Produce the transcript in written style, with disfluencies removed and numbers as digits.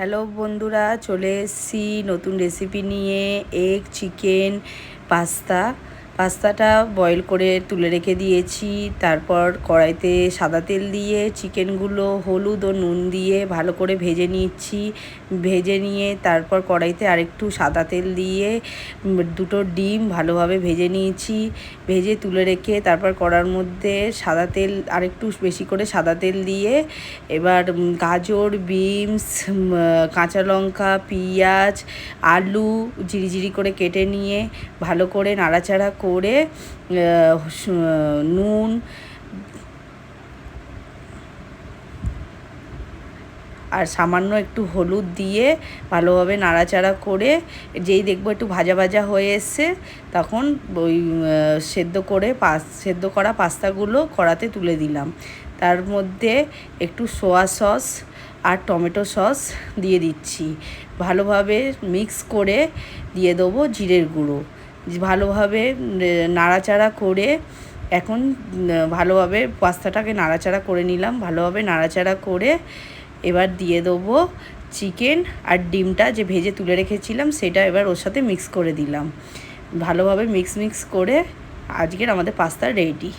Hello বন্ধুরা, চলে এসেছি নতুন রেসিপি নিয়ে। এগ চিকেন পাস্তাটা বয়েল করে তুলে রেখে দিয়েছি। তারপর কড়াইতে সাদা তেল দিয়ে চিকেনগুলো হলুদ ও নুন দিয়ে ভালো করে ভেজে নিচ্ছি। ভেজে নিয়ে তারপর কড়াইতে আরেকটু সাদা তেল দিয়ে দুটো ডিম ভালোভাবে ভেজে নিয়েছি। ভেজে তুলে রেখে তারপর কড়ার মধ্যে সাদা তেল আরেকটু বেশি করে সাদা তেল দিয়ে এবার গাজর, বিনস, কাঁচা লঙ্কা, পেঁয়াজ, আলু ঝিরিঝিরি করে কেটে নিয়ে ভালো করে নাড়াচাড়া করে নুন আর সামান্য একটু হলুদ দিয়ে ভালোভাবে নাড়াচাড়া করে যেই দেখবো একটু ভাজা ভাজা হয়ে এসছে, তখন ওই সেদ্ধ করা পাস্তাগুলো কড়াতে তুলে দিলাম। তার মধ্যে একটু সোয়া সস আর টমেটো সস দিয়ে দিচ্ছি। ভালোভাবে মিক্স করে দিয়ে দেবো জিরের গুঁড়ো। ভালোভাবে নাড়াচাড়া করে এখন ভালোভাবে পাস্তাটাকে নাড়াচাড়া করে নিলাম। ভালোভাবে নাড়াচাড়া করে এবার দিয়ে দেবো চিকেন আর ডিমটা যে ভেজে তুলে রেখেছিলাম সেটা এবার ওর সাথে মিক্স করে দিলাম। ভালোভাবে মিক্স করে আজকের আমাদের পাস্তা রেডি।